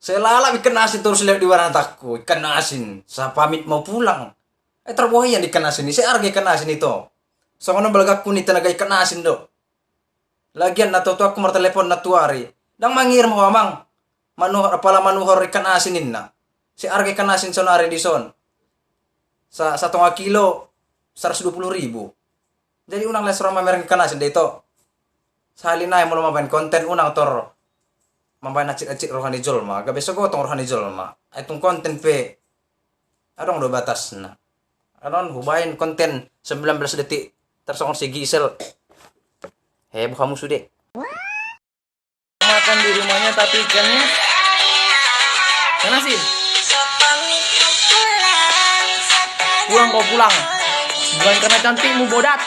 Saya lalap ikan asin terus lihat di warna takku. Ikan asin. Saya pamit mau pulang. Terbuai yang ikan asin ini. Saya harga ikan asin itu. Soalnya belagak kuning tenaga ikan asin do. Lagian na tuh aku mau telepon na tuari. Dang mangir mo amang. Manuhor apala manuhor ikan asin ini na. Si harga ikan asin sonare di son. Sa 1 kilo 120.000. Jadi unang les roma mereng ikan asin dito. Salina yang mau main konten unang tor. Mampai acik-acik rohani jol mah. Gak besok gotong rohani jol mah. Itong konten pe. Adong do batas na. Adon hubain konten 19 detik. Tersongor si Gisel. Heboh kamu sudah. Makan di rumahnya tapi ikannya ikan asin. Pulang kau pulang. Bukan karena cantikmu bodat.